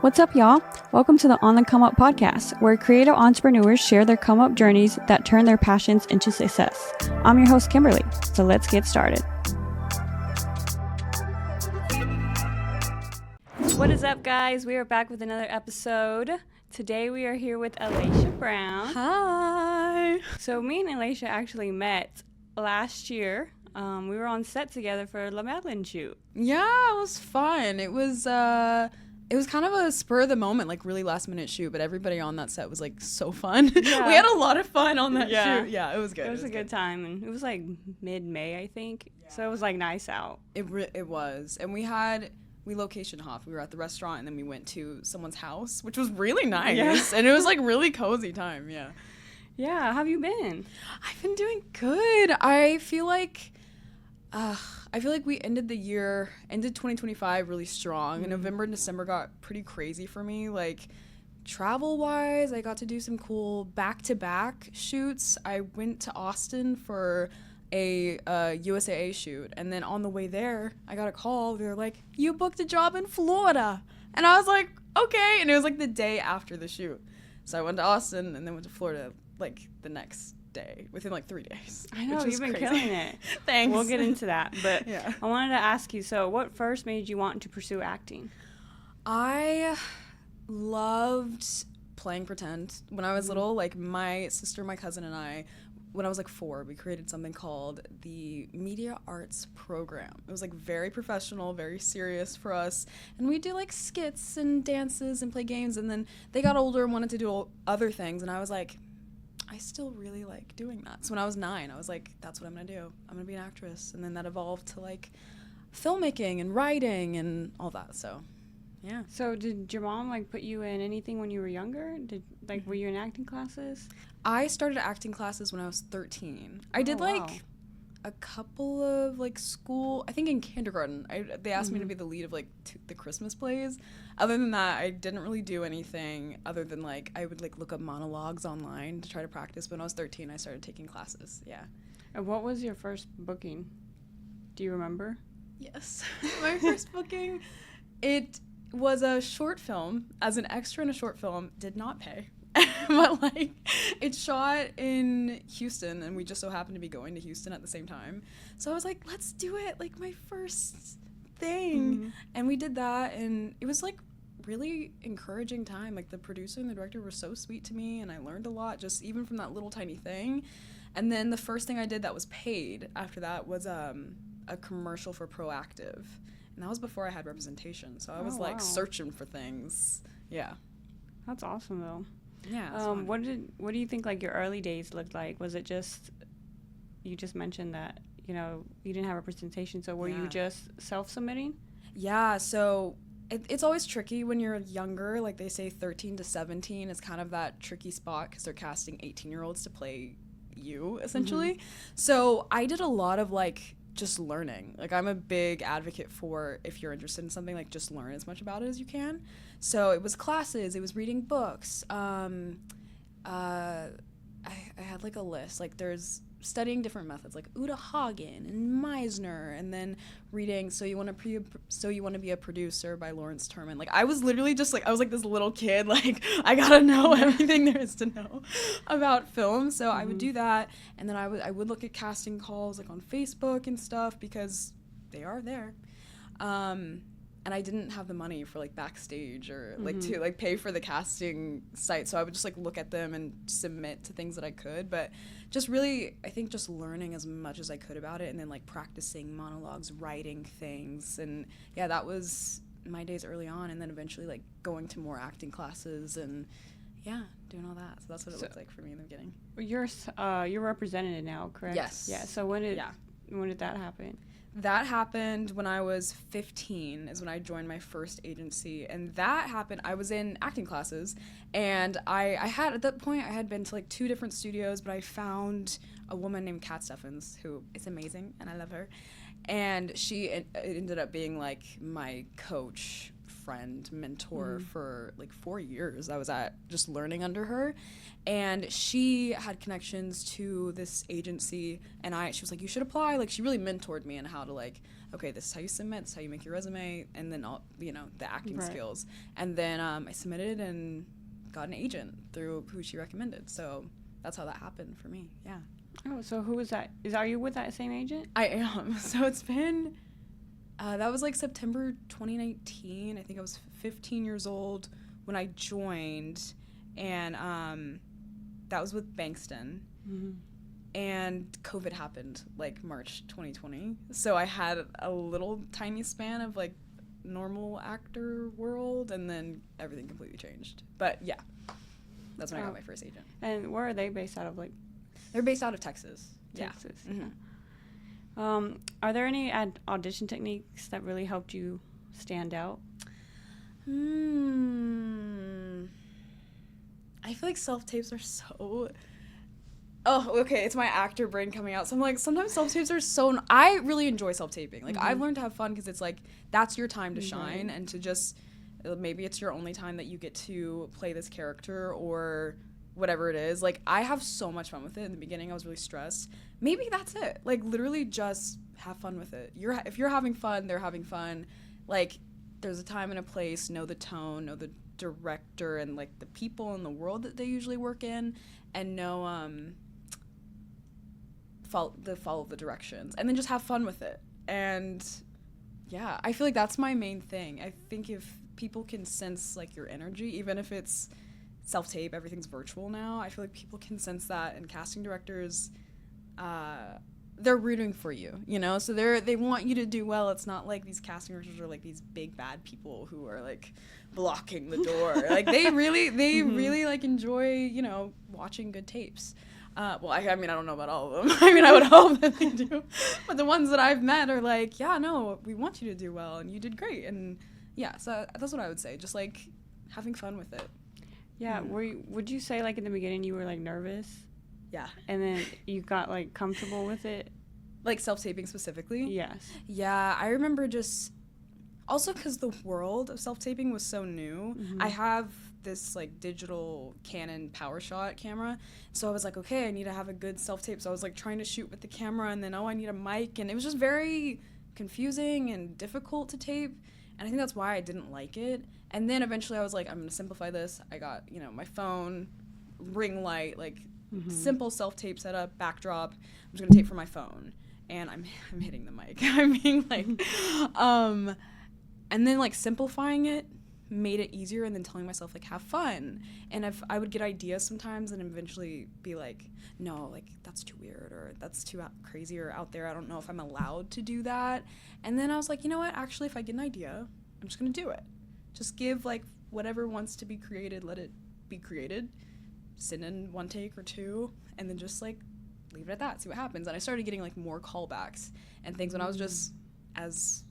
What's up, y'all? Welcome to the On the Come Up podcast, where creative entrepreneurs share their come up journeys that turn their passions into success. I'm your host, Kimberly, so let's get started. What is up, guys? We are back with another episode. Today we are here with Aleshah Brown. Hi. So me and Aleshah actually met last year. We were on set together for La Madeleine shoot. Yeah, it was fun. It was kind of a spur of the moment, like really last minute shoot, but everybody on that set was like so fun. Yeah. We had a lot of fun on that shoot. Yeah, it was good. It was a good time, and it was like mid-May, I think. Yeah. So it was like nice out. It was. And we location hopped. We were at the restaurant and then we went to someone's house, which was really nice. Yeah. And it was like really cozy time. Yeah. Yeah, how have you been? I've been doing good. I feel like we ended 2025 really strong. And November and December got pretty crazy for me. Like travel wise, I got to do some cool back-to-back shoots. I went to Austin for a USAA shoot, and then on the way there, I got a call. They were like, "You booked a job in Florida," and I was like, "Okay." And it was like the day after the shoot, so I went to Austin and then went to Florida like the next day, within like 3 days. I know, you've been crazy. killing it. Thanks. We'll get into that, but yeah. I wanted to ask you, so what first made you want to pursue acting? I loved playing pretend when I was little. Like my sister, my cousin, and I, when I was like 4, we created something called the Media Arts Program. It was like very professional, very serious for us, and we do like skits and dances and play games. And then they got older and wanted to do other things, and I was like, I still really like doing that. So when I was 9, I was like, that's what I'm gonna do. I'm gonna be an actress. And then that evolved to like filmmaking and writing and all that. So yeah. So did your mom like put you in anything when you were younger? Were you in acting classes? I started acting classes when I was 13. I did like a couple of like school, I think in kindergarten, they asked me to be the lead of like the Christmas plays. Other than that, I didn't really do anything other than like I would like look up monologues online to try to practice. But when I was 13, I started taking classes. Yeah. And what was your first booking? Do you remember? Yes. My first booking, it was a short film. As an extra in a short film, did not pay. But like it's shot in Houston, and we just so happened to be going to Houston at the same time. So I was like, let's do it, like my first thing. And we did that, and it was like really encouraging time. Like the producer and the director were so sweet to me, and I learned a lot just even from that little tiny thing. And then the first thing I did that was paid after that was a commercial for Proactive, and that was before I had representation. So I was like searching for things. Yeah. That's awesome though. Yeah. What do you think like your early days looked like? Was it just, you just mentioned that, you didn't have representation, so were you just self-submitting? Yeah, so it's always tricky when you're younger. Like they say 13 to 17 is kind of that tricky spot because they're casting 18-year-olds to play you, essentially. So I did a lot of like just learning. Like I'm a big advocate for, if you're interested in something, like just learn as much about it as you can. So it was classes, it was reading books. I had like a list. Like there's studying different methods, like Uta Hagen and Meisner, and then reading So You Want to Be a Producer by Lawrence Terman. Like I was literally just like, I was like this little kid, like I gotta know everything there is to know about film. So I would do that, and then I would look at casting calls like on Facebook and stuff because they are there. And I didn't have the money for like backstage or like to like pay for the casting site, so I would just like look at them and submit to things that I could. But just really, I think just learning as much as I could about it, and then like practicing monologues, writing things, and yeah, that was my days early on. And then eventually like going to more acting classes and yeah, doing all that. So that's what it looked like for me in the beginning. You're represented now, correct? Yes. Yeah. So when did that happen? That happened when I was 15 is when I joined my first agency. And that happened, I was in acting classes, and I had, at that point, I had been to like 2 different studios, but I found a woman named Kat Steffens, who is amazing, and I love her. And she ended up being like my coach, friend, mentor for like 4 years. I was just learning under her, and she had connections to this agency, and she was like, you should apply. Like she really mentored me in how to like okay, this is how you submit, this is how you make your resume, and then all, you know, the acting Right. skills. And then I submitted and got an agent through who she recommended. So that's how that happened for me. Yeah. Oh, so who is that? Are you with that same agent? I am. So it's been, that was like September 2019. I think I was 15 years old when I joined, and that was with Bankston. Mm-hmm. And COVID happened like March 2020. So I had a little tiny span of like normal actor world, and then everything completely changed. But yeah, that's when I got my first agent. And where are they based out of? Like, they're based out of Texas. Texas. Yeah. Mm-hmm. Are there any audition techniques that really helped you stand out? I feel like self-tapes are so... Oh, okay, it's my actor brain coming out. So I'm like, sometimes self-tapes are so... I really enjoy self-taping. Like, I've learned to have fun because it's like, that's your time to shine, and to just... Maybe it's your only time that you get to play this character or whatever it is. Like, I have so much fun with it. In the beginning, I was really stressed. Maybe that's it. Like, literally just have fun with it. If you're having fun, they're having fun. Like, there's a time and a place. Know the tone, know the director, and, like, the people in the world that they usually work in, and know... follow the directions, and then just have fun with it. And yeah, I feel like that's my main thing. I think if people can sense like your energy, even if it's self-tape, everything's virtual now, I feel like people can sense that, and casting directors, they're rooting for you, you know, so they want you to do well. It's not like these casting directors are like these big bad people who are like blocking the door. Like they really like enjoy, you know, watching good tapes. Well, I mean, I don't know about all of them. I mean, I would hope that they do. But the ones that I've met are like, yeah, no, we want you to do well, and you did great. And yeah, so that's what I would say. Just like having fun with it. Yeah. Would you say like in the beginning you were like nervous? Yeah. And then you got like comfortable with it? Like self-taping specifically? Yes. Yeah, I remember just also because the world of self-taping was so new. I have this like digital Canon PowerShot camera, so I was like, okay, I need to have a good self-tape. So I was like trying to shoot with the camera, and then I need a mic, and it was just very confusing and difficult to tape, and I think that's why I didn't like it. And then eventually I was like, I'm gonna simplify this. I got, you know, my phone, ring light, like simple self-tape setup, backdrop. I'm just gonna tape from my phone, and I'm hitting the mic. I mean, like and then like simplifying it made it easier, and then telling myself like have fun. And if I would get ideas sometimes and eventually be like, no, like that's too weird, or that's too crazy or out there, I don't know if I'm allowed to do that. And then I was like, you know what, actually if I get an idea, I'm just gonna do it. Just give like whatever wants to be created, let it be created, send in one take or two, and then just like leave it at that, see what happens. And I started getting like more callbacks and things when I was just as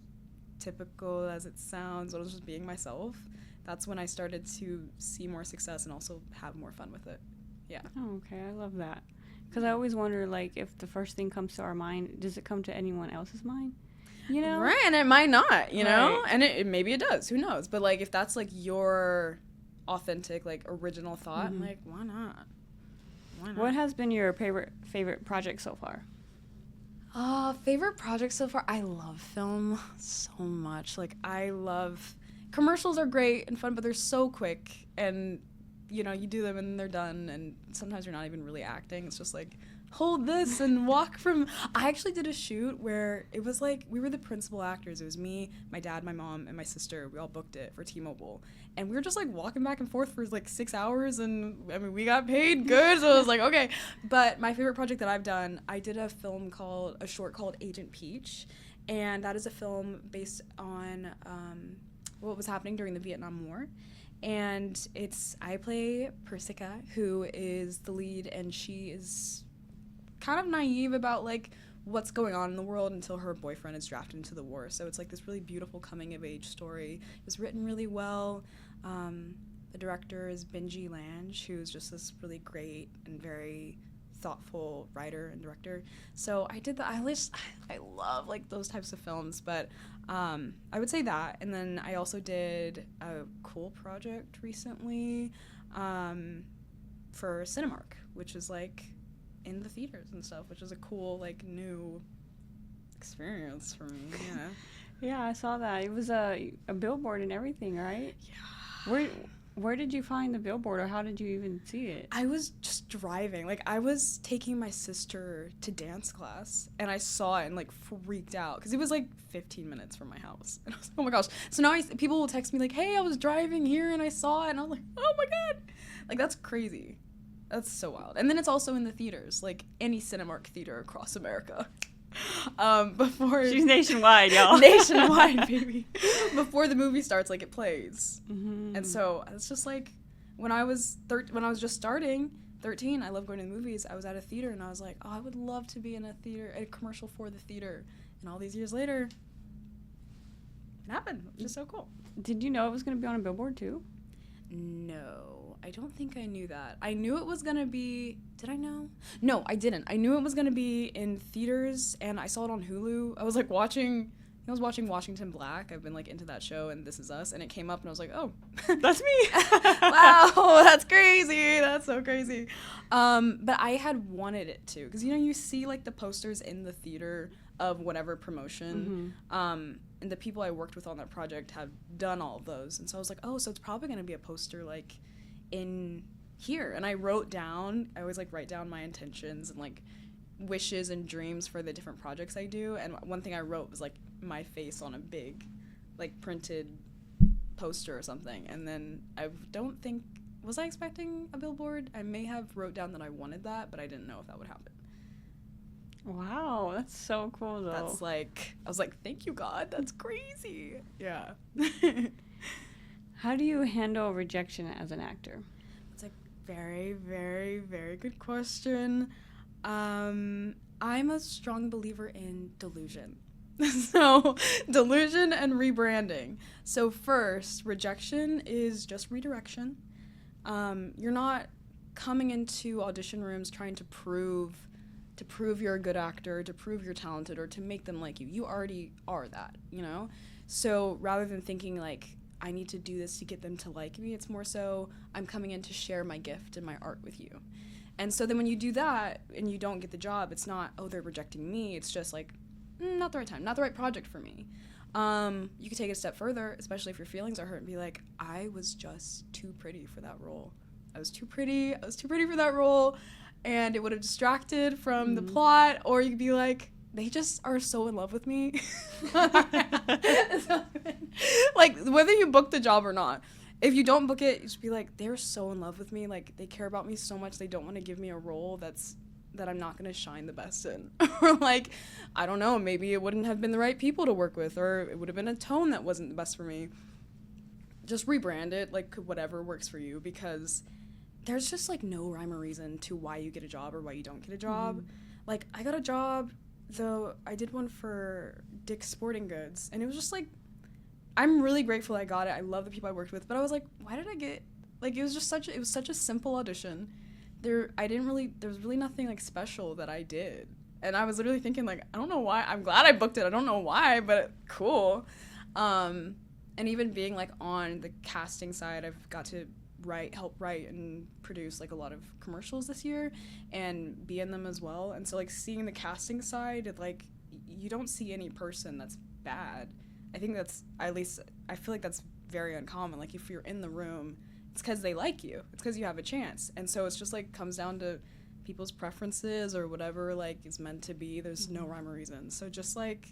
typical as it sounds, I was just being myself. That's when I started to see more success and also have more fun with it. Yeah. Oh, okay. I love that. Because I always wonder, like, if the first thing comes to our mind, does it come to anyone else's mind? You know? Right, and it might not, you know? And it maybe it does. Who knows? But, like, if that's, like, your authentic, like, original thought, like, why not? Why not? What has been your favorite project so far? Favorite project so far? I love film so much. Like, I love... Commercials are great and fun, but they're so quick. And, you know, you do them and they're done. And sometimes you're not even really acting. It's just like, hold this and walk from... I actually did a shoot where it was like, we were the principal actors. It was me, my dad, my mom, and my sister. We all booked it for T-Mobile. And we were just like walking back and forth for like 6 hours. And I mean, we got paid good. So I was like, okay. But my favorite project that I've done, I did a short called Agent Peach. And that is a film based on what was happening during the Vietnam War. And I play Persica, who is the lead, and she is kind of naive about like what's going on in the world until her boyfriend is drafted into the war. So it's like this really beautiful coming of age story. It was written really well. The director is Benji Lange, who's just this really great and very thoughtful writer and director. So I did I love like those types of films, but I would say that. And then I also did a cool project recently for Cinemark, which is like in the theaters and stuff, which is a cool like new experience for me. Yeah. Yeah, I saw that. It was a billboard and everything, right? Yeah. Where did you find the billboard, or how did you even see it? I was just driving. Like, I was taking my sister to dance class, and I saw it and, like, freaked out. Because it was, like, 15 minutes from my house. And I was like, oh, my gosh. So now people will text me, like, hey, I was driving here, and I saw it. And I was like, oh, my God. Like, that's crazy. That's so wild. And then it's also in the theaters, like, any Cinemark theater across America. Before She's nationwide, y'all. Nationwide, baby. Before the movie starts, like, it plays. Mm-hmm. And so it's just like when I was just starting 13, I love going to the movies. I was at a theater and I was like, oh, I would love to be in a commercial for the theater. And all these years later, it happened, which is so cool. Did you know it was going to be on a billboard too? No, I don't think I knew that. I knew it was going to be... Did I know? No, I didn't. I knew it was going to be in theaters, and I saw it on Hulu. I was, like, watching Washington Black. I've been, like, into that show, and This Is Us, and it came up, and I was like, oh. That's me. Wow, that's crazy. That's so crazy. But I had wanted it to, because, you see, like, the posters in the theater of whatever promotion, and the people I worked with on that project have done all of those. And so I was like, oh, so it's probably going to be a poster, like, in here. And I always, like, write down my intentions and, like, wishes and dreams for the different projects I do. And one thing I wrote was, like, my face on a big, like, printed poster or something. And then I don't think, was I expecting a billboard? I may have wrote down that I wanted that, but I didn't know if that would happen. Wow, that's so cool, though. That's like, I was like, thank you, God. That's crazy. Yeah. How do you handle rejection as an actor? It's a very, very, very good question. I'm a strong believer in delusion. So, delusion and rebranding. So first, rejection is just redirection. You're not coming into audition rooms trying to prove you're a good actor, to prove you're talented, or to make them like you. You already are that, So rather than thinking like, I need to do this to get them to like me, it's more so, I'm coming in to share my gift and my art with you. And so then when you do that and you don't get the job, it's not, oh, they're rejecting me. It's just like, not the right time, not the right project for me. You could take it a step further, especially if your feelings are hurt, and be like, I was just too pretty for that role. I was too pretty for that role. And it would have distracted from the plot, or you could be like, they just are so in love with me. Like, whether you book the job or not, if you don't book it, you just be like, they're so in love with me. Like, they care about me so much, they don't want to give me a role that I'm not going to shine the best in. Or like, I don't know, maybe it wouldn't have been the right people to work with, or it would have been a tone that wasn't the best for me. Just rebrand it, like, whatever works for you, because there's just, like, no rhyme or reason to why you get a job or why you don't get a job. Like, I got a job, though I did one for Dick's Sporting Goods, and it was just, like, I'm really grateful I got it. I love the people I worked with, but I was like, why did I get, like, it was such a simple audition. There was really nothing, like, special that I did. And I was literally thinking, like, I don't know why. I'm glad I booked it. I don't know why, but cool. And even being, like, on the casting side, I've got to help write and produce like a lot of commercials this year and be in them as well. And so like seeing the casting side, like you don't see any person that's bad. I think that's, at least I feel like that's very uncommon. Like if you're in the room, it's because they like you. It's because you have a chance. And so it's just like comes down to people's preferences or whatever like is meant to be. There's no rhyme or reason. So just like,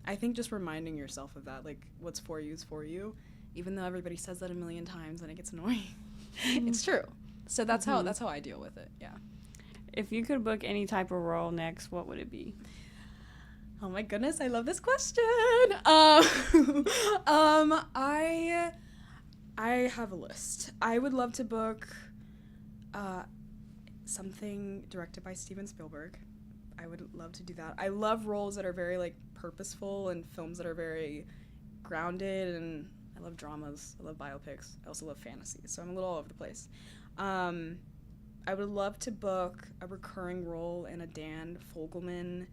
I think just reminding yourself of that, like what's for you is for you. Even though everybody says that a million times and it gets annoying. It's true. So that's how I deal with it. Yeah. If you could book any type of role next, what would it be? Oh my goodness, I love this question. I have a list. I would love to book something directed by Steven Spielberg. I would love to do that. I love roles that are very like purposeful and films that are very grounded, and I love dramas. I love biopics. I also love fantasy. So I'm a little all over the place. I would love to book a recurring role in a Dan Fogelman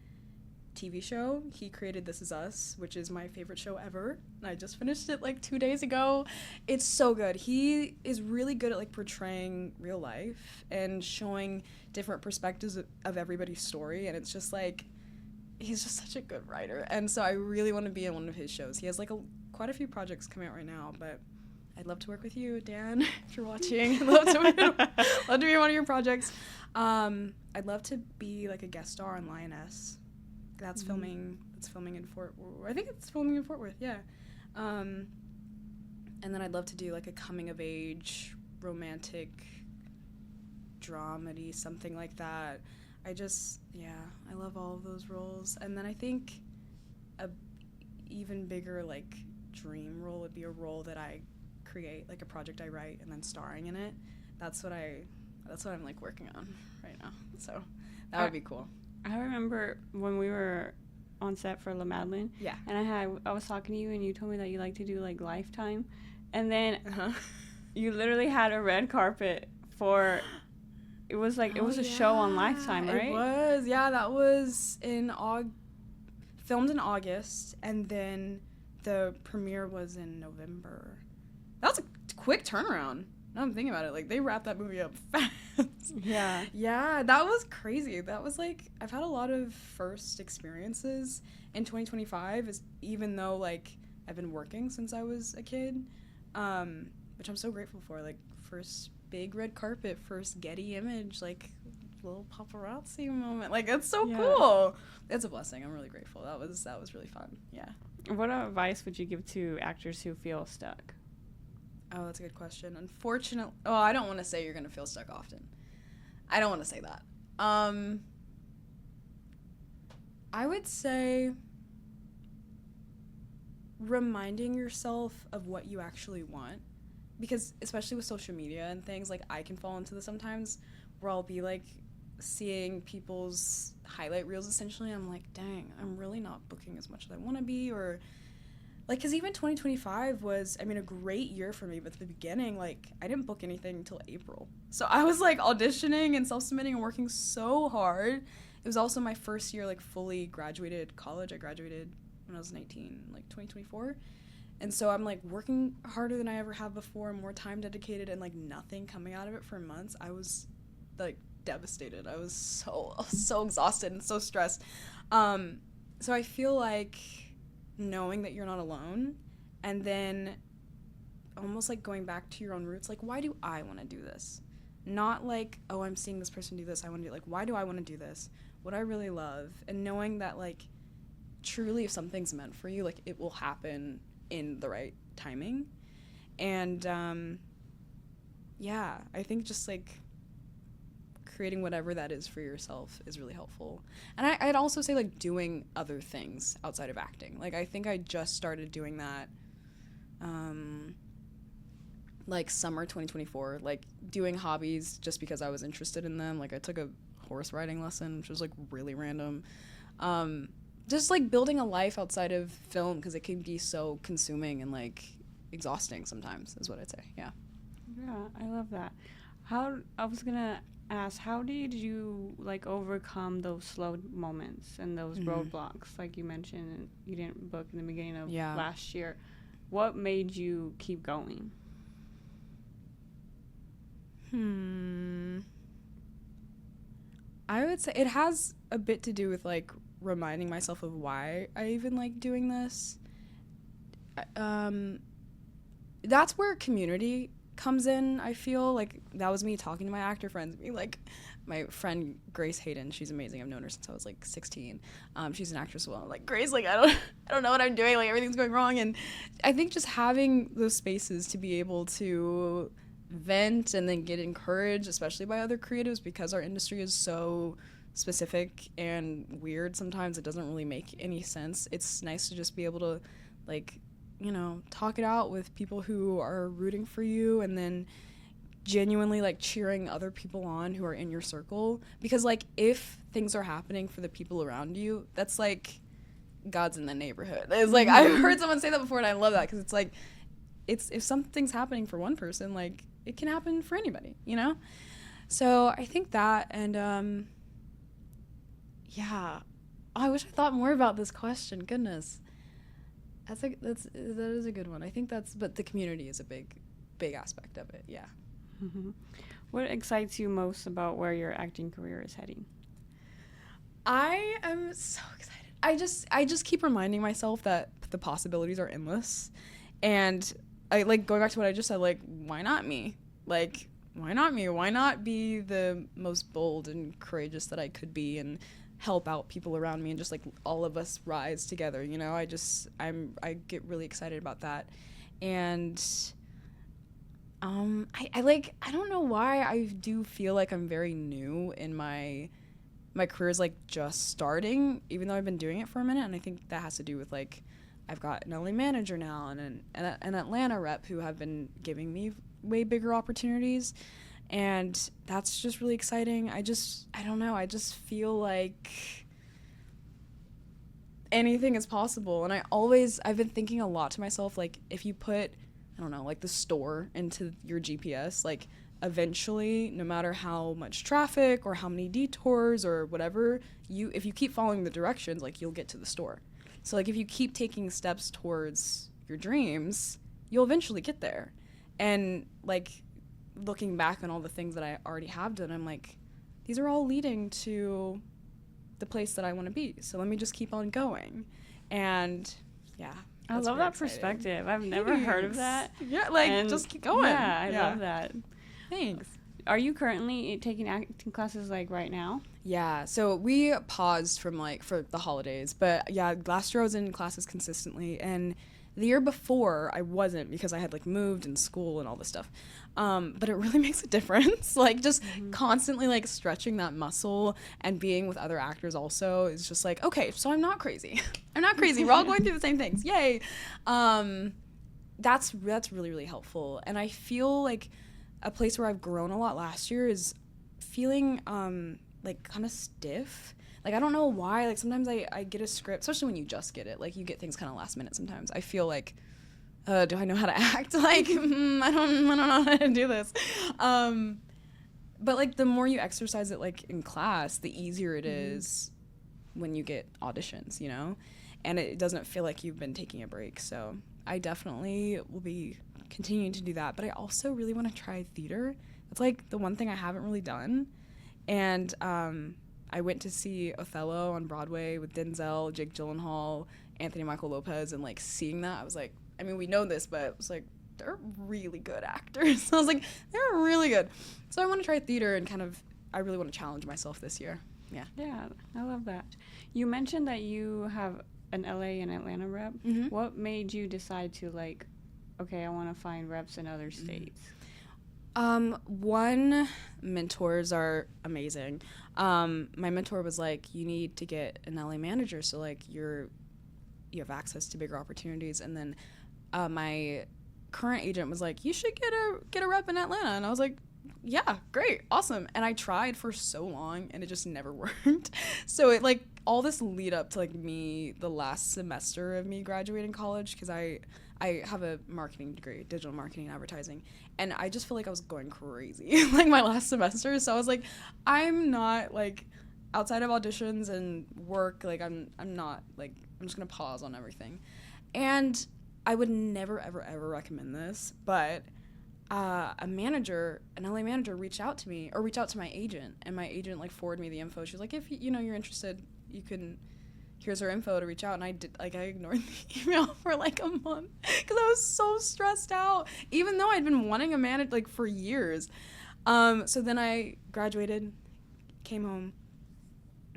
TV show. He created This Is Us, which is my favorite show ever. I just finished it like 2 days ago. It's so good. He is really good at like portraying real life and showing different perspectives of everybody's story. And it's just like, he's just such a good writer. And so I really want to be in one of his shows. He has like quite a few projects coming out right now, but I'd love to work with you, Dan, if you're watching. I'd love to be in one of your projects. I'd love to be like a guest star on Lioness. That's filming in Fort Worth. I think it's filming in Fort Worth, yeah. And then I'd love to do like a coming of age romantic dramedy, something like that. I love all of those roles. And then I think a even bigger like dream role would be a role that I create, like a project I write and then starring in it. That's what I'm like working on right now. So that would be cool. I remember when we were on set for La Madeleine. Yeah. And I was talking to you and you told me that you like to do like Lifetime. And then you literally had a red carpet for it was a show on Lifetime, right? It was. Yeah, that was filmed in August, and then the premiere was in November. That was a quick turnaround. Now I'm thinking about it. Like, they wrapped that movie up fast. Yeah. Yeah, that was crazy. That was, like, I've had a lot of first experiences in 2025, even though, like, I've been working since I was a kid, which I'm so grateful for. Like, first big red carpet, first Getty Image, like, little paparazzi moment. Like, it's so cool. It's a blessing. I'm really grateful. That was really fun. Yeah. What advice would you give to actors who feel stuck? Oh, that's a good question. Unfortunately, I don't want to say you're going to feel stuck often. I don't want to say that. I would say reminding yourself of what you actually want, because especially with social media and things, like, I can fall into this sometimes where I'll be like seeing people's highlight reels essentially, and I'm like, dang, I'm really not booking as much as I want to be, or like, because even 2025 was, I mean, a great year for me, but at the beginning, like, I didn't book anything until April. So I was, like, auditioning and self-submitting and working so hard. It was also my first year, like, fully graduated college. I graduated when I was 19, like, 2024. And so I'm, like, working harder than I ever have before, more time dedicated, and, like, nothing coming out of it for months. I was, like, devastated. I was so exhausted and so stressed. So I feel like knowing that you're not alone, and then almost like going back to your own roots, like, why do I want to do this? Not like, oh, I'm seeing this person do this, I want to do, like, why do I want to do this? What I really love, and knowing that, like, truly if something's meant for you, like, it will happen in the right timing. And yeah, I think just like creating whatever that is for yourself is really helpful. And I'd also say, like, doing other things outside of acting. Like, I think I just started doing that, like, summer 2024, like, doing hobbies just because I was interested in them. Like, I took a horse riding lesson, which was, like, really random. Just, like, building a life outside of film, because it can be so consuming and, like, exhausting sometimes, is what I'd say. Yeah. Yeah, I love that. I was gonna ask, how did you, like, overcome those slow moments and those roadblocks, like you mentioned you didn't book in the beginning of last year? What made you keep going? I would say it has a bit to do with, like, reminding myself of why I even like doing this. That's where community comes in. I feel like that was me talking to my actor friends, being like, my friend Grace Hayden, she's amazing. I've known her since I was, like, 16. She's an actress as well. I'm like, Grace, like, I don't know what I'm doing, like, everything's going wrong. And I think just having those spaces to be able to vent and then get encouraged, especially by other creatives, because our industry is so specific and weird sometimes, it doesn't really make any sense. It's nice to just be able to, like, you know, talk it out with people who are rooting for you, and then genuinely, like, cheering other people on who are in your circle. Because, like, if things are happening for the people around you, that's like God's in the neighborhood. It's like, I've heard someone say that before, and I love that, because it's like, if something's happening for one person, like, it can happen for anybody, you know? So I think that, and yeah, I wish I thought more about this question. Goodness. That is a good one. I think but the community is a big aspect of it. Yeah. Mm-hmm. What excites you most about where your acting career is heading? I am so excited I just keep reminding myself that the possibilities are endless. And I like going back to what I just said, like, why not me? Like, why not me? Why not be the most bold and courageous that I could be and help out people around me and just like all of us rise together, you know? I get really excited about that. And I don't know why I do feel like I'm very new in my career is like just starting, even though I've been doing it for a minute. And I think that has to do with like I've got an LA manager now and an Atlanta rep who have been giving me way bigger opportunities. And that's just really exciting. I don't know. I just feel like anything is possible. And I've been thinking a lot to myself, like if you put, I don't know, like the store into your GPS, like eventually, no matter how much traffic or how many detours or whatever, if you keep following the directions, like you'll get to the store. So like if you keep taking steps towards your dreams, you'll eventually get there. And like looking back on all the things that I already have done, I'm like, these are all leading to the place that I want to be. So let me just keep on going. And yeah. I love that perspective. I've never heard of that. Yeah, like just keep going. Yeah, I love that. Thanks. Are you currently taking acting classes like right now? Yeah, so we paused for the holidays, but yeah, last year I was in classes consistently, and the year before I wasn't because I had like moved in school and all this stuff. But it really makes a difference. Like just constantly like stretching that muscle and being with other actors also is just like, okay, so I'm not crazy. I'm not crazy. We're all going through the same things. Yay. That's really, really helpful. And I feel like a place where I've grown a lot last year is feeling like kind of stiff. Like, I don't know why. Like, sometimes I get a script, especially when you just get it. Like, you get things kind of last minute sometimes. I feel like, do I know how to act? Like, I don't know how to do this. But, like, the more you exercise it, like, in class, the easier it is when you get auditions, you know? And it doesn't feel like you've been taking a break. So I definitely will be continuing to do that. But I also really want to try theater. It's, like, the one thing I haven't really done. And I went to see Othello on Broadway with Denzel, Jake Gyllenhaal, Anthony Michael Lopez, and like seeing that, I was like, I mean, we know this, but it was like, they're really good actors. I was like, they're really good. So I want to try theater and I really want to challenge myself this year. Yeah. Yeah, I love that. You mentioned that you have an LA and Atlanta rep. Mm-hmm. What made you decide to like, okay, I want to find reps in other states? One, mentors are amazing. My mentor was like, you need to get an LA manager, so like you have access to bigger opportunities. And then my current agent was like, you should get a rep in Atlanta. And I was like, yeah, great, awesome. And I tried for so long and it just never worked. So it like all this lead up to like me, the last semester of me graduating college, because I have a marketing degree, digital marketing and advertising, and I just feel like I was going crazy like my last semester. So I was like, I'm not like, outside of auditions and work, like I'm not like, I'm just gonna pause on everything. And I would never ever recommend this, but an LA manager reached out to my agent, and my agent like forwarded me the info. She was like, if you're interested, you can, here's her info to reach out. And I ignored the email for like a month because I was so stressed out, even though I'd been wanting a manager like for years. So then I graduated, came home,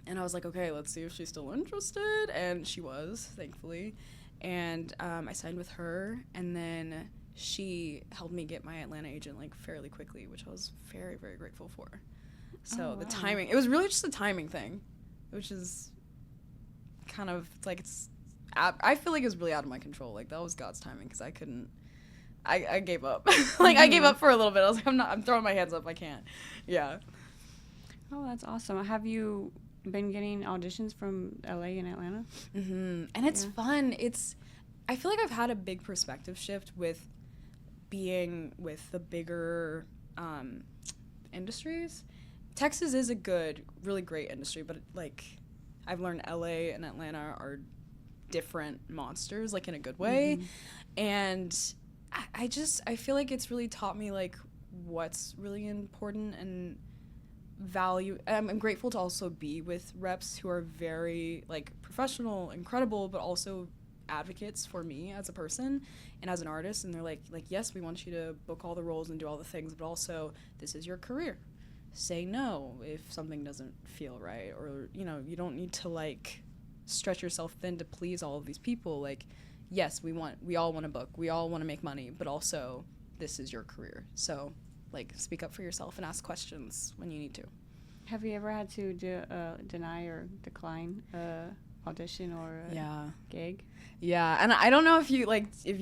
and I was like, okay, let's see if she's still interested. And she was, thankfully. And I signed with her, and then she helped me get my Atlanta agent like fairly quickly, which I was very, very grateful for. So the timing, it was really just a timing thing, which is kind of like, I feel like it was really out of my control. Like that was God's timing, because I gave up. Like I gave up for a little bit. I was like, I'm throwing my hands up. I can't. Yeah. Oh, that's awesome. Have you been getting auditions from LA and Atlanta? Mm-hmm. And it's fun. I feel like I've had a big perspective shift with being with the bigger industries. Texas is a good, really great industry, but like I've learned LA and Atlanta are different monsters, like in a good way. Mm-hmm. And I feel like it's really taught me like what's really important and I'm grateful to also be with reps who are very like professional, incredible, but also advocates for me as a person and as an artist. And they're like, yes, we want you to book all the roles and do all the things, but also this is your career. Say no if something doesn't feel right, or, you know, you don't need to like stretch yourself thin to please all of these people. Like, yes, we all want to book, we all want to make money, but also this is your career. So like, speak up for yourself and ask questions when you need to. Have you ever had to deny or decline a audition or a gig? Yeah, and I don't know if you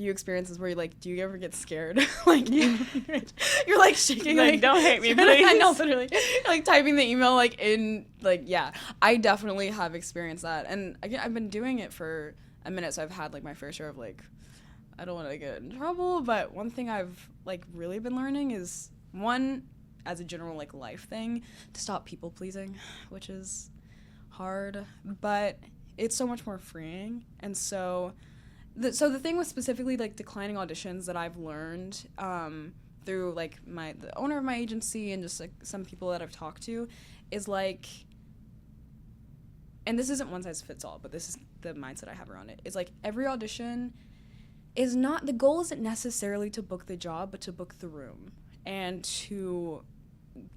experience this where you like, do you ever get scared? Like, you're like shaking, like don't hate me, please. I know, literally, like typing the email like in like, yeah, I definitely have experienced that, and again, I've been doing it for a minute, so I've had like my fair share of like, I don't want to get in trouble, but one thing I've like really been learning is, one, as a general like life thing, to stop people pleasing, which is hard, but it's so much more freeing. And so the thing with specifically like declining auditions that I've learned through like the owner of my agency and just like some people that I've talked to is like, and this isn't one size fits all, but this is the mindset I have around it, is like every audition is not, the goal isn't necessarily to book the job, but to book the room and to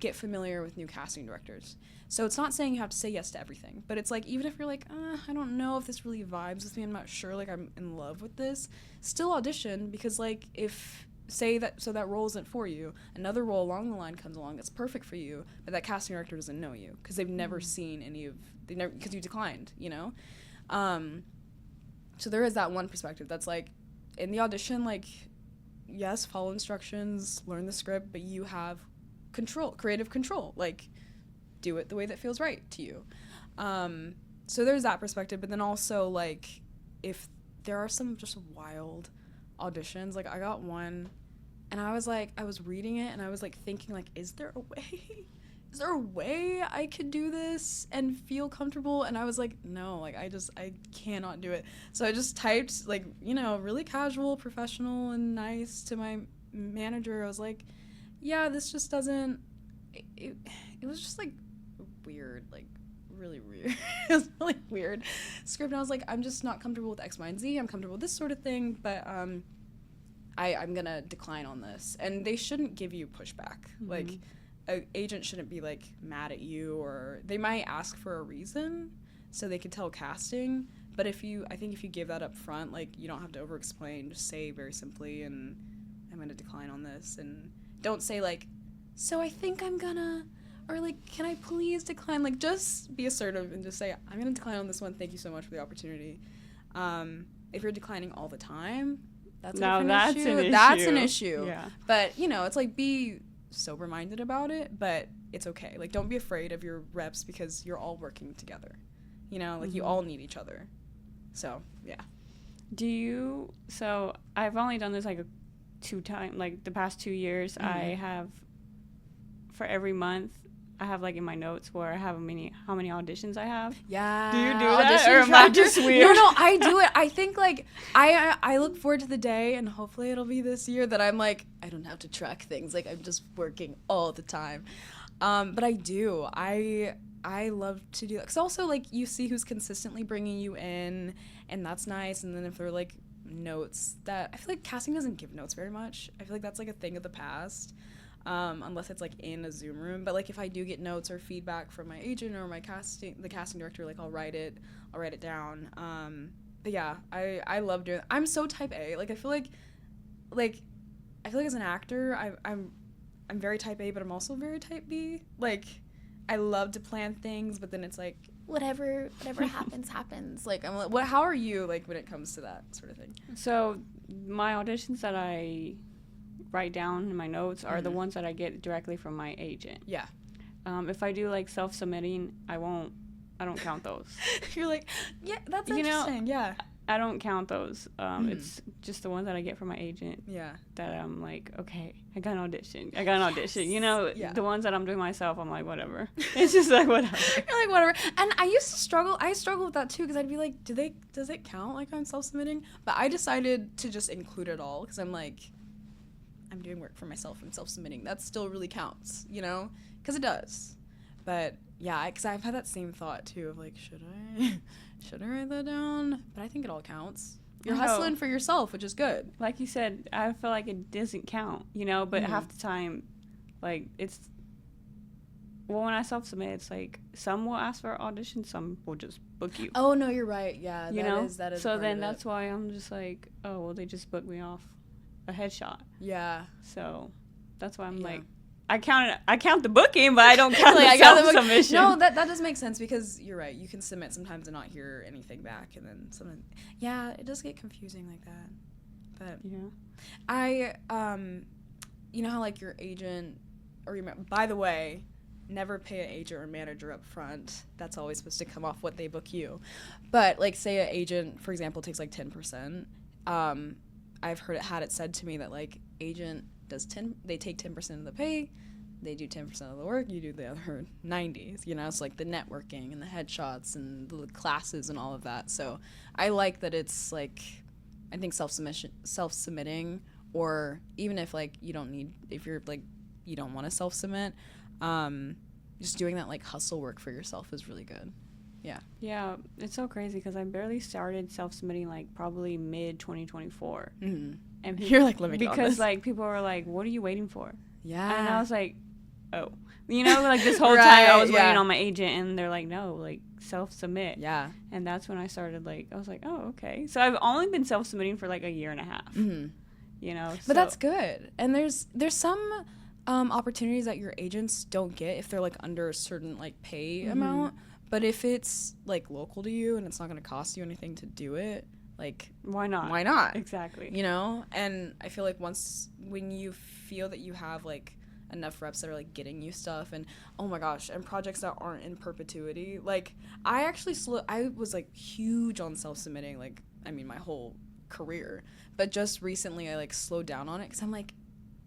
get familiar with new casting directors. So it's not saying you have to say yes to everything, but it's like, even if you're like, I don't know if this really vibes with me, I'm not sure, like I'm in love with this, still audition, because like if, say that, so that role isn't for you, another role along the line comes along that's perfect for you, but that casting director doesn't know you because they've never seen because you declined, you know? So there is that one perspective that's like, in the audition, like, yes, follow instructions, learn the script, but you have creative control, like, do it the way that feels right to you. So there's that perspective, but then also, like, if there are some just wild auditions, like, I got one, and I was reading it, and I was, like, thinking, like, is there a way I could do this and feel comfortable? And I was like, no, like, I cannot do it. So I just typed, like, you know, really casual, professional, and nice to my manager. I was like, yeah, this just doesn't, it was just, like, weird, like, really weird. It was really weird script, and I was like, I'm just not comfortable with X, Y, and Z. I'm comfortable with this sort of thing, but I'm gonna decline on this. And they shouldn't give you pushback. Mm-hmm. Like, an agent shouldn't be, like, mad at you, or they might ask for a reason so they could tell casting, but I think if you give that up front, like, you don't have to over-explain. Just say very simply, and I'm gonna decline on this, and don't say, like, so I think I'm gonna, or, like, can I please decline? Like, just be assertive and just say, I'm gonna decline on this one. Thank you so much for the opportunity. If you're declining all the time, that's an issue. That's an issue. Yeah. But, you know, it's like, be sober-minded about it, but it's okay. Like, don't be afraid of your reps because you're all working together. You know, like, you all need each other. So, yeah. So I've only done this like the past 2 years. Mm-hmm. I have, for every month, I have like in my notes where I have how many auditions I have. Yeah. Do you do that, or am I just weird? No, I do it. I think like I look forward to the day, and hopefully it'll be this year, that I'm like, I don't have to track things. Like, I'm just working all the time. But I do. I love to do that, because also, like, you see who's consistently bringing you in, and that's nice. And then if they're like notes that, I feel like casting doesn't give notes very much. I feel like that's like a thing of the past. Unless it's like in a Zoom room. But like, if I do get notes or feedback from my agent or the casting director, like, I'll write it down. But yeah, I love doing it. I'm so type A. Like, I feel like as an actor, I'm very type A, but I'm also very type B. Like, I love to plan things, but then it's like, whatever happens. Like, I'm like, how are you, like, when it comes to that sort of thing? So my auditions that I write down in my notes are the ones that I get directly from my agent. Yeah. If I do like self-submitting, I don't count those. You're like, yeah, that's interesting. Yeah. I don't count those. It's just the ones that I get from my agent. Yeah. That I'm like, okay, I got an audition. Yes. You know, the ones that I'm doing myself, I'm like, whatever. It's just like, whatever. You're like, whatever. And I used to struggle. I struggled with that too, because I'd be like, does it count like I'm self-submitting? But I decided to just include it all, because I'm like, I'm doing work for myself and self-submitting. That still really counts, you know? Because it does. But yeah, because I've had that same thought too of like, should I write that down? But I think it all counts. You're hustling for yourself, which is good. Like you said, I feel like it doesn't count, you know, but half the time, like, it's, well, when I self-submit, it's like, some will ask for an audition, some will just book you. Oh, no, you're right. Yeah, that is so part then of that's why I'm just like, oh, well, they just booked me off a headshot. Yeah. So that's why I'm like, I count the booking, but I don't count like, the self-submission. No, that does make sense, because you're right. You can submit sometimes and not hear anything back, and then something. Yeah, it does get confusing like that. But yeah, you know how like your agent, by the way, never pay an agent or manager up front. That's always supposed to come off what they book you. But like, say an agent, for example, takes like 10%. I've had it said to me that like agent they take 10% of the pay, they do 10% of the work, you do the other 90s, you know. It's like the networking and the headshots and the classes and all of that. So I like that it's like, I think self-submitting, or even if like if you're like, you don't want to self-submit, just doing that like hustle work for yourself is really good. Yeah, it's so crazy because I barely started self-submitting like probably mid 2024. And you're like living because like people were like, what are you waiting for? Yeah. And I was like, oh, you know, like this whole time I was waiting on my agent, and they're like, no, like self-submit. Yeah. And that's when I started, like, I was like, oh, okay. So I've only been self-submitting for like a year and a half. You know, but that's good. And there's some opportunities that your agents don't get if they're like under a certain like pay amount. But if it's like local to you and it's not going to cost you anything to do it, like, why not? Why not? Exactly. You know? And I feel like when you feel that you have like enough reps that are like getting you stuff, and oh my gosh, and projects that aren't in perpetuity, like I was like huge on self-submitting, like, I mean, my whole career, but just recently I like slowed down on it because I'm like,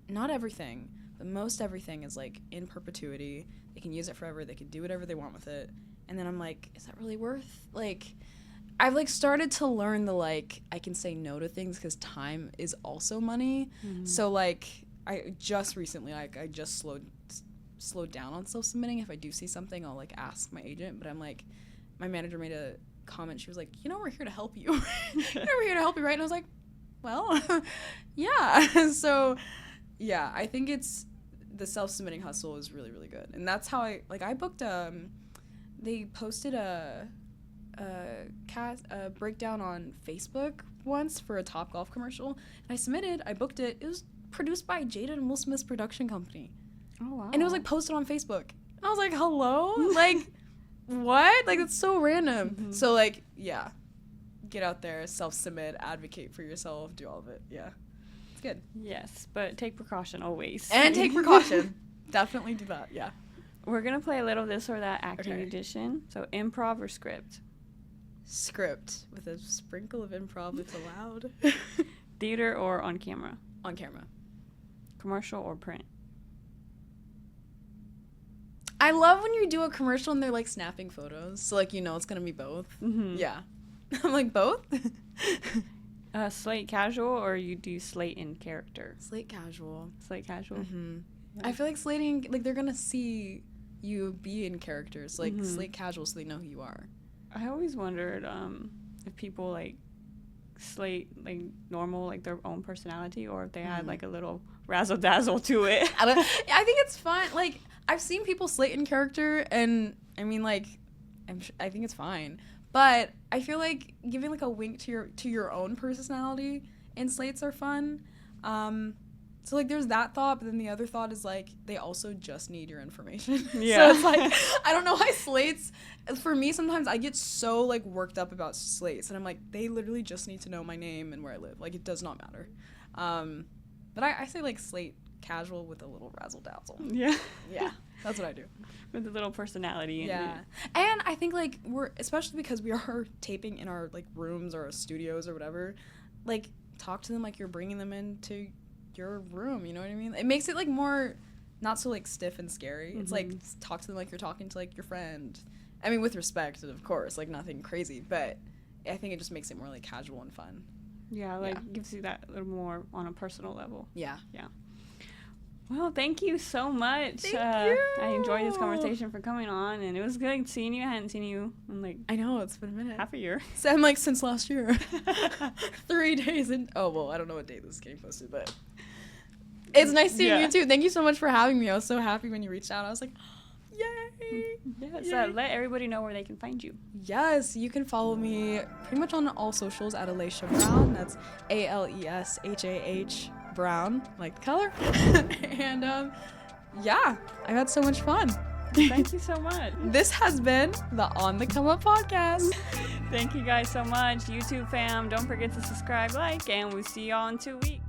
not everything, but most everything is like in perpetuity. They can use it forever, they can do whatever they want with it. And then I'm like, is that really worth, like, I've like started to learn the like, I can say no to things because time is also money. So like, I just recently, like, I just slowed down on self-submitting. If I do see something, I'll like ask my agent, but I'm like, my manager made a comment, she was like, you know, we're here to help you. You know, we're here to help you, right? And I was like, well, yeah. So yeah, I think the self-submitting hustle is really, really good. And that's how I booked they posted a breakdown on Facebook once for a Topgolf commercial, and I booked it. It was produced by Jada and Will Smith's production company. Oh, wow. And it was like posted on Facebook. And I was like, hello? Like, what? Like, that's so random. So like, yeah, get out there, self-submit, advocate for yourself, do all of it. Yeah, it's good. Yes, but take precaution always. And take precaution. Definitely do that. Yeah. We're going to play a little this or that acting edition. So improv or script? Script with a sprinkle of improv if allowed. Theater or on camera? On camera. Commercial or print? I love when you do a commercial and they're like snapping photos. So like, you know, it's going to be both. Yeah. I'm like, both? Slate casual or you do slate in character? Slate casual. Slate casual? Yeah. I feel like slating, like they're going to see you be in characters, like slate casual so they know who you are. I always wondered if people like slate like normal, like their own personality, or if they had like a little razzle dazzle to it. I think it's fun. Like, I've seen people slate in character, and I mean, like, I think it's fine. But I feel like giving like a wink to your own personality in slates are fun. So, like, there's that thought, but then the other thought is, like, they also just need your information. Yeah. So, it's, like, I don't know why slates, for me, sometimes I get so, like, worked up about slates, and I'm like, they literally just need to know my name and where I live. Like, it does not matter. But I say, like, slate casual with a little razzle-dazzle. Yeah. Yeah, that's what I do. With a little personality. Yeah. And I think, like, especially because we are taping in our, like, rooms or our studios or whatever, like, talk to them like you're bringing them into your room, you know what I mean? It makes it like more not so like stiff and scary. It's like talk to them like you're talking to like your friend. I mean, with respect, of course, like nothing crazy, but I think it just makes it more like casual and fun. Yeah, like gives you that little more on a personal level. Yeah. Yeah. Well, thank you so much. Thank you. I enjoyed this conversation for coming on, and it was good seeing you. I hadn't seen you in like I know, it's been a minute. half a year. So I'm like since last year. 3 days in. Oh, well, I don't know what date this is getting posted, but it's nice seeing you too. Thank you so much for having me. I was so happy when you reached out. I was like, yay. Yes, Yay. let everybody know where they can find you. Yes, you can follow me pretty much on all socials at Aleshah Brown. That's ALESHAH Brown, like the color. And yeah, I've had so much fun. Thank you so much. This has been the On the Come Up podcast. Thank you guys so much. YouTube fam, don't forget to subscribe, like, and we'll see y'all in 2 weeks.